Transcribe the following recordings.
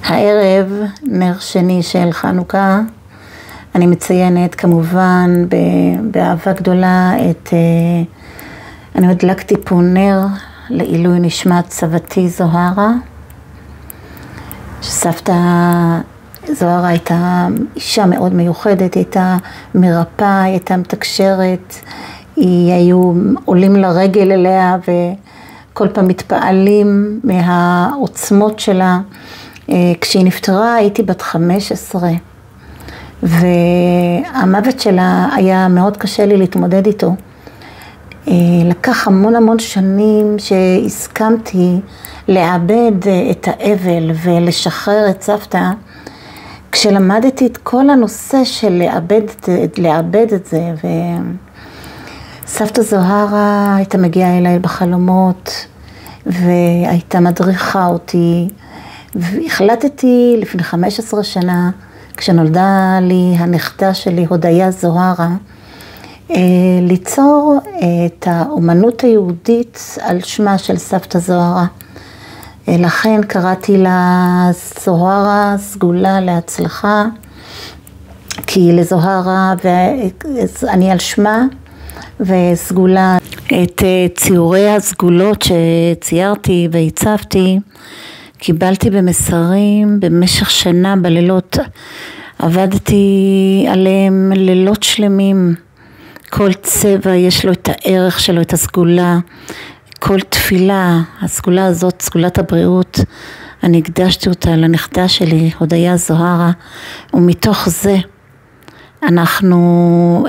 הערב, נר שני של חנוכה, אני מציינת כמובן באהבה גדולה אני הדלקתי פה נר לעילוי נשמת סבתי זוהרה. שסבתא זוהרה הייתה אישה מאוד מיוחדת, הייתה מרפאה, הייתה מתקשרת, היו עולים לרגל אליה וכל פעם מתפעלים מהעוצמות שלה. כשהיא נפטרה הייתי בת 15, והמוות שלה היה מאוד קשה לי להתמודד איתו. לקח המון שנים שהסכמתי לעבד את האבל ולשחרר את סבתא, כשלמדתי את כל הנושא של לעבד את זה. וסבתא זוהרה הייתה מגיעה אליי בחלומות והייתה מדריכה אותי, והחלטתי לפני 15 שנה, כשנולדה לי הנכדה שלי הודיה זוהרה, ליצור את האומנות היהודית על שמה של סבתא זוהרה. לכן קראתי לה זוהרה סגולה להצלחה, כי לזוהרה ואני על שמה, וסגולה את ציורי הסגולות שציירתי והצבתי קיבלתי במסרים במשך שנה בלילות. עבדתי עליהם לילות שלמים. כל צבע יש לו את הערך שלו, את הסגולה. כל תפילה, הסגולה הזאת, סגולת הבריאות, אני הקדשתי אותה לנכדה שלי, הודיה זוהרה, ומתוך זה אנחנו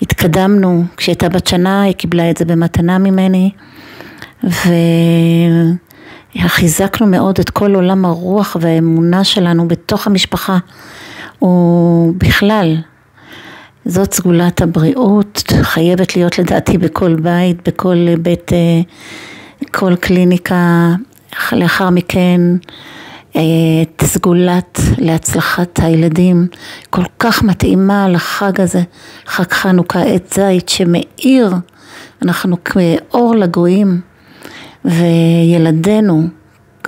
התקדמנו. כשהייתה בת שנה היא קיבלה את זה במתנה ממני, וחיזקנו מאוד את כל עולם הרוח והאמונה שלנו בתוך המשפחה, ובכלל זאת סגולת הבריאות, חייבת להיות לדעתי בכל בית, בכל בית, כל קליניקה. לאחר מכן סגולת להצלחת הילדים, כל כך מתאימה לחג הזה, חג חנוכה, עת זית שמאיר, אנחנו כאור לגויים, וילדינו,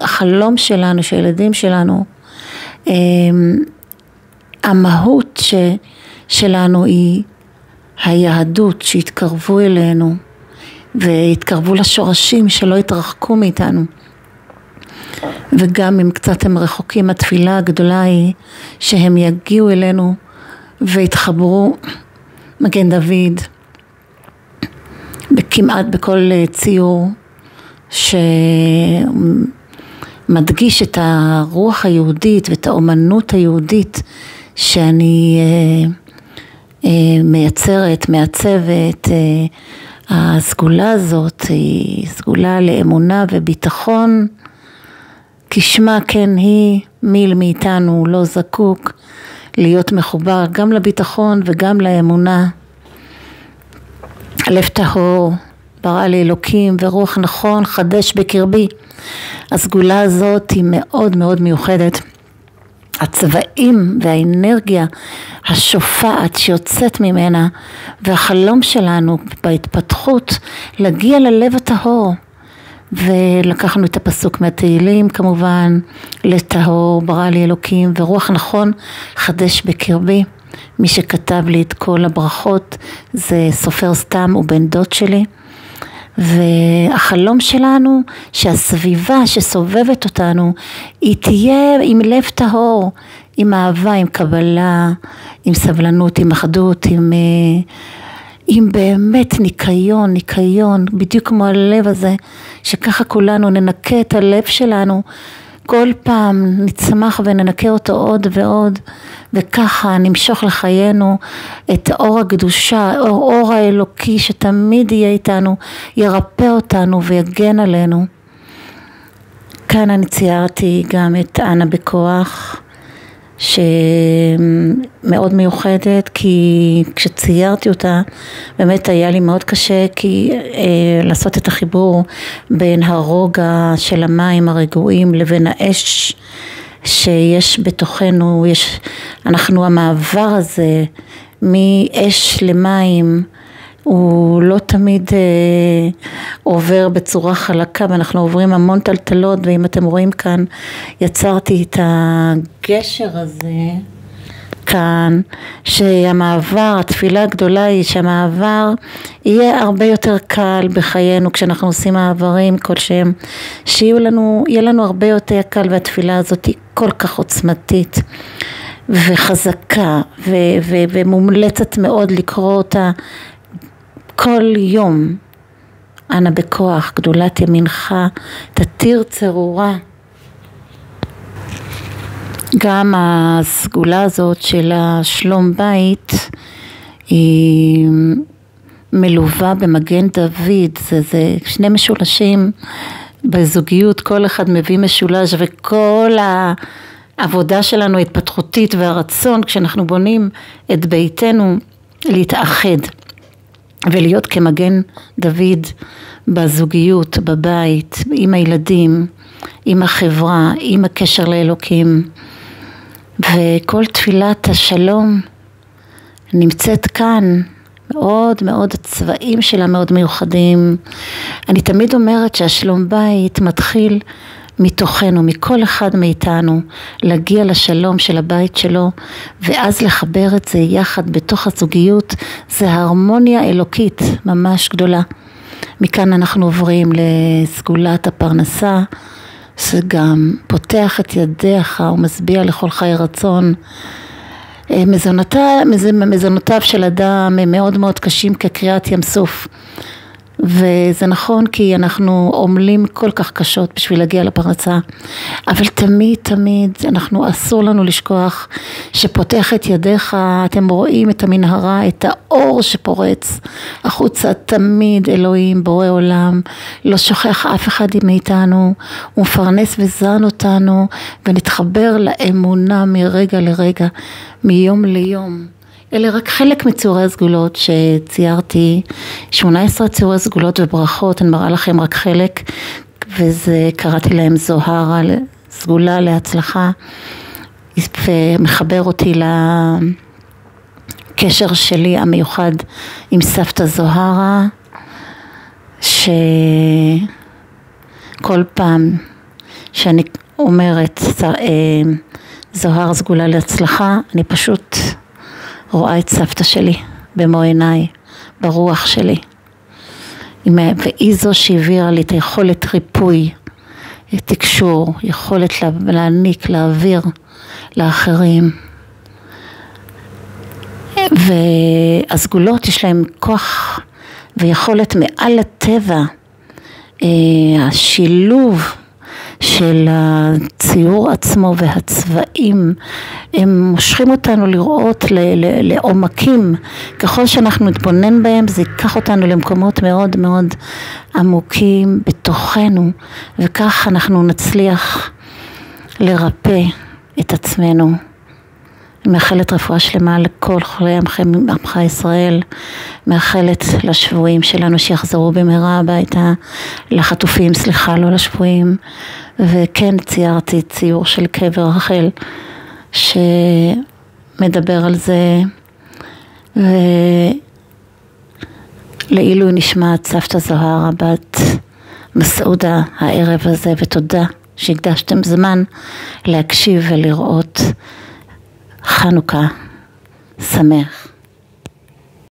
החלום שלנו, שהילדים שלנו, המהות שלנו היא היהדות, שהתקרבו אלינו והתקרבו לשורשים, שלא התרחקו מאיתנו. וגם אם קצת הם רחוקים, התפילה הגדולה היא שהם יגיעו אלינו והתחברו. מגן דוד כמעט בכל ציור שמדגיש את הרוח היהודית ואת האומנות היהודית שאני מייצרת, מעצבת. הסגולה הזאת היא סגולה לאמונה וביטחון, כשמה כן היא, מיל מאיתנו לא זקוק להיות מחובר גם לביטחון וגם לאמונה. לב טהור ברא לי אלוקים ורוח נכון חדש בקרבי. הסגולה הזאת היא מאוד מאוד מיוחדת. הצבעים והאנרגיה השופעת שיוצאת ממנה, והחלום שלנו בהתפתחות להגיע ללב הטהור. ולקחנו את הפסוק מהתהילים כמובן, לטהור ברא לי אלוקים ורוח נכון חדש בקרבי. מי שכתב לי את כל הברכות זה סופר סתם, הוא בן דוד שלי. והחלום שלנו שהסביבה שסובבת אותנו היא תהיה עם לב טהור, עם אהבה, עם קבלה, עם סבלנות, עם אחדות, עם באמת ניקיון, בדיוק כמו הלב הזה, שככה כולנו ננקה את הלב שלנו, כל פעם נצמח וננקה אותו עוד ועוד, וככה נמשוך לחיינו את אור הקדושה, אור האלוקי שתמיד יהיה איתנו, ירפא אותנו ויגן עלינו. כאן אני ציירתי גם את אנה בכוח, שמאוד מיוחדת, כי כשציירתי אותה באמת היה לי מאוד קשה, כי לעשות את החיבור בין הרוגע של המים הרגועים לבין האש שיש בתוכנו. אנחנו המעבר הזה מאש למים הוא לא תמיד עובר בצורה חלקה, ואנחנו עוברים המון טלטלות, ואם אתם רואים כאן, יצרתי את הגשר הזה כאן, שהמעבר, התפילה הגדולה היא שהמעבר יהיה הרבה יותר קל בחיינו, כשאנחנו עושים מעברים כלשהם, שיהיה לנו הרבה יותר קל, והתפילה הזאת היא כל כך עוצמתית וחזקה ומומלצת מאוד לקרוא אותה כל יום. אנא בכוח, גדולת ימינך, תתיר צרורה. גם הסגולה הזאת של השלום בית היא מלווה במגן דוד, זה שני משולשים בזוגיות, כל אחד מביא משולש, וכל העבודה שלנו התפתחותית והרצון כשאנחנו בונים את ביתנו להתאחד ולהיות כמגן דוד בזוגיות, בבית, עם הילדים, עם החברה, עם הקשר לאלוקים. וכל תפילת השלום נמצאת כאן, מאוד מאוד הצבעים שלה מאוד מיוחדים. אני תמיד אומרת שהשלום בית מתחיל מתוכנו, מכל אחד מאיתנו, להגיע לשלום של הבית שלו, ואז לחבר את זה יחד בתוך הזוגיות, זה הרמוניה אלוקית ממש גדולה. מכאן אנחנו עוברים לסגולת הפרנסה, שגם פותח את ידיך ומשביע לכל חי רצון. מזונותיו של אדם הם מאוד מאוד קשים כקריאת ים סוף, וזה נכון כי אנחנו עומלים כל כך קשות בשביל להגיע לפרנסה, אבל תמיד אנחנו אסור לנו לשכוח שפותח את ידיך, אתם רואים את המנהרה, את האור שפורץ החוצה, תמיד אלוהים בורא עולם לא שוכח אף אחד מאיתנו, הוא מפרנס וזן אותנו, ונתחבר לאמונה מרגע לרגע, מיום ליום. אלה רק חלק מצורי הסגולות שציירתי, 18 צורי סגולות וברכות, אני מראה לכם רק חלק, וזה קראתי להם זוהרה, סגולה להצלחה, ומחבר אותי לקשר שלי המיוחד עם סבתא זוהרה, שכל פעם שאני אומרת זוהר סגולה להצלחה, אני פשוט רואה את סבתא שלי במו עיניי, ברוח שלי, והיא זו שהעבירה לי את היכולת ריפוי, תקשור, יכולת להעניק, להעביר לאחרים. והסגולות יש להם כוח ויכולת מעל הטבע, השילוב של הציור עצמו והצבעים, הם מושכים אותנו לראות לעומקים, ככל שאנחנו נתבונן בהם זה ייקח אותנו למקומות מאוד מאוד עמוקים בתוכנו, וכך אנחנו נצליח לרפא את עצמנו. מאחלת רפואה שלמה לכל חולי עמך ישראל, מאחלת לשבויים שלנו שיחזרו במהרה הביתה, לחטופים, סליחה, לא לשבויים. וכן ציירתי ציור של קבר רחל שמדבר על זה, ולעילוי נשמת סבתא זוהרה בת מסעודה הערב הזה, ותודה שהקדשתם זמן להקשיב ולראות. חנוכה שמח.